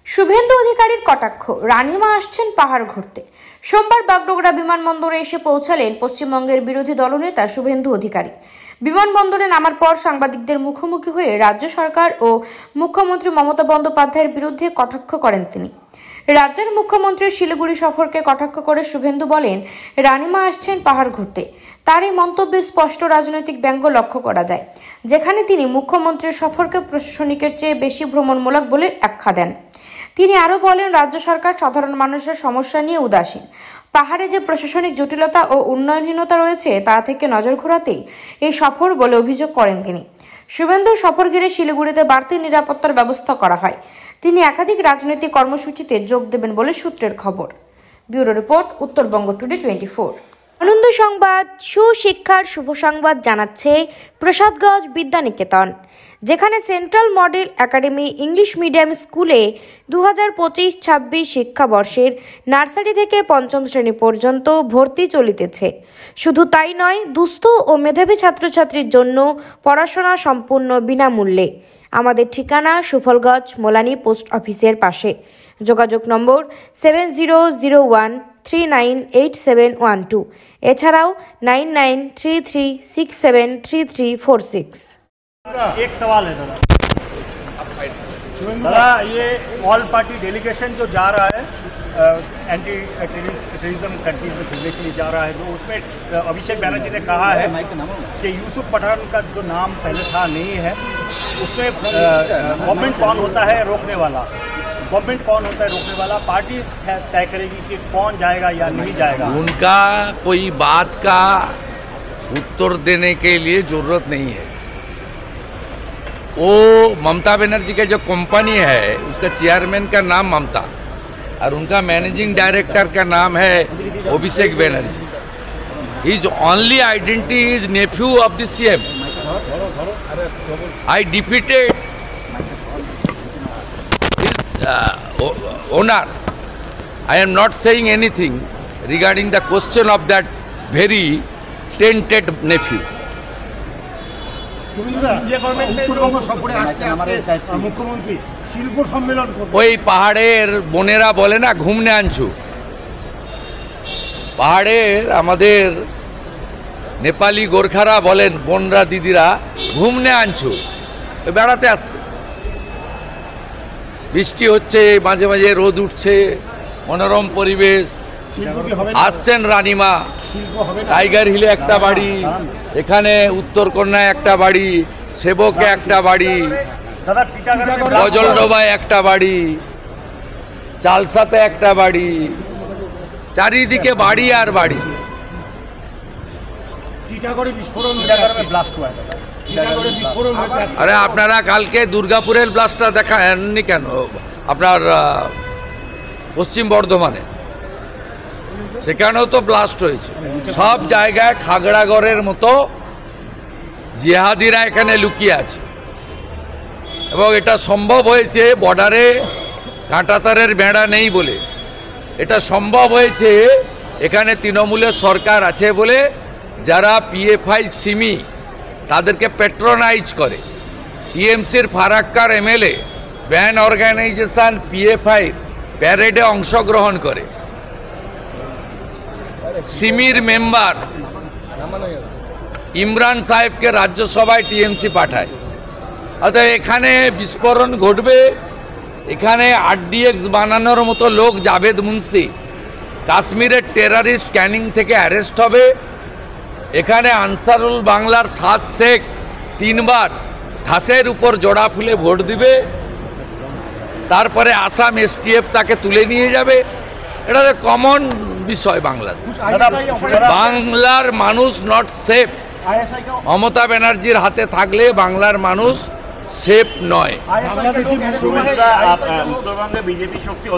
শুভেন্দু অধিকারীর কটাক্ষ, রানিমা আসছেন পাহাড় ঘুরতে। সোমবার বাগডোগরা বিমানবন্দরে এসে পৌঁছালেন পশ্চিমবঙ্গের বিরোধী দলনেতা শুভেন্দু অধিকারী। বিমানবন্দরে নামার পর সাংবাদিকদের মুখোমুখি হয়ে রাজ্য সরকার ও মুখ্যমন্ত্রী মমতা বন্দ্যোপাধ্যায়ের বিরুদ্ধে কটাক্ষ করেন তিনি। রাজ্যের মুখ্যমন্ত্রীর শিলিগুড়ি সফরকে কটাক্ষ করে শুভেন্দু বলেন, রানিমা আসছেন পাহাড় ঘুরতে। তার এই মন্তব্যে স্পষ্ট রাজনৈতিক ব্যঙ্গ লক্ষ্য করা যায়, যেখানে তিনি মুখ্যমন্ত্রীর সফরকে প্রশাসনিকের চেয়ে বেশি ভ্রমণমূলক বলে আখ্যা দেন। তিনি আরও বলেন, রাজ্য সরকার সাধারণ মানুষের সমস্যা নিয়ে উদাসীন। পাহাড়ে যে প্রশাসনিক জটিলতা ও উন্নয়নহীনতা রয়েছে তা থেকে নজর ঘোরাতেই এই সফর বলে অভিযোগ করেন তিনি। শুভেন্দুর সফর ঘিরে শিলিগুড়িতে বাড়তি নিরাপত্তার ব্যবস্থা করা হয়। তিনি একাধিক রাজনৈতিক কর্মসূচিতে যোগ দেবেন বলে সূত্রের খবর। Bureau report, Uttarbanga today 24। আনন্দ সংবাদ, সুশিক্ষার শুভ সংবাদ জানাচ্ছে প্রসাদগঞ্জ বিদ্যানিকেতন, যেখানে central model academy English medium স্কুলে 2025-26 শিক্ষাবর্ষের নার্সারি থেকে পঞ্চম শ্রেণী পর্যন্ত ভর্তি চলিতেছে। শুধু তাই নয়, দুস্থ ও মেধাবী ছাত্রছাত্রীর জন্য পড়াশোনা সম্পূর্ণ বিনামূল্যে। আমাদের ঠিকানা সুফলগঞ্জ মোলানি পোস্ট অফিসের পাশে। যোগাযোগ নম্বর 7001398712, এছাড়াও 9933673346। एक सवाल है दादा, ये ऑल पार्टी डेलीगेशन जो जा रहा है एंटी टेररिज्म कंट्रीज में घूमने के लिए जा रहा है, तो उसमें अभिषेक बैनर्जी ने कहा है कि यूसुफ पठान का जो नाम पहले था नहीं है, उसमें गवर्नमेंट कौन होता है रोकने वाला, गवर्नमेंट कौन होता है रोकने वाला, पार्टी तय करेगी कि कौन जाएगा या नहीं जाएगा। उनका कोई बात का उत्तर देने के लिए जरूरत नहीं है। वो ममता बनर्जी का जो कंपनी है उसका चेयरमैन का नाम ममता और उनका मैनेजिंग डायरेक्टर का नाम है Abhishek Banerjee. His only identity is nephew of the CM. I defeated owner. I am not saying anything regarding the question of that very tainted nephew. ওই পাহাড়ের বোনেরা বলে না, ঘুমনে আনছু। পাহাড়ের আমাদের নেপালি গোর্খারা বলেন, বোনরা দিদিরা ঘুমনে আনছু, বেড়াতে আসছে। বৃষ্টি হচ্ছে, মাঝে মাঝে রোদ উঠছে, মনোরম পরিবেশ। আসছেন রানিমা, টাইগার হিলে একটা বাড়ি, এখানে উত্তরকন্যায় একটা বাড়ি, সেবকে একটা বাড়ি, গজলডোবায় একটা বাড়ি, চালসাতে একটা বাড়ি, চারিদিকে বাড়ি আর বাড়ি। আরে আপনারা কালকে দুর্গাপুরের ব্লাস্টটা দেখাননি কেন? আপনার পশ্চিম বর্ধমানে সেখানেও তো ব্লাস্ট হয়েছে। সব জায়গায় খাগড়াগড়ের মতো জিহাদিরা এখানে লুকিয়ে আছে, এবং এটা সম্ভব হয়েছে বর্ডারে কাঁটাতারের বেড়া নেই বলে। এটা সম্ভব হয়েছে এখানে তৃণমূলের সরকার আছে বলে, যারা পিএফআই সিমি তাদেরকে প্যাট্রোনাইজ করে। টিএমসির ফারাক্কার এমএলএ ব্যান অর্গানাইজেশন পিএফআই প্যারেডে অংশগ্রহণ করে। সিমির মেম্বার ইমরান সাহেবকে রাজ্যসভায় টিএমসি পাঠায়। অর্থাৎ এখানে বিস্ফোরণ ঘটবে, এখানে আরডিএক্স বানানোর মতো লোক জাভেদ মুন্সি কাশ্মীরের টেরারিস্ট ক্যানিং থেকে অ্যারেস্ট হবে। এখানে আনসারুল বাংলার 7 শেখ 3 বার ঘাসের উপর জোড়া ফুলে ভোট দিবে, তারপরে আসাম এসটিএফ তাকে তুলে নিয়ে যাবে। এটা কমন বিষয় বাংলার। বাংলার মানুষ নট সেফ। মমতা ব্যানার্জির হাতে থাকলে বাংলার মানুষ সেফ নয়। উত্তরবঙ্গে বিজেপি শক্তি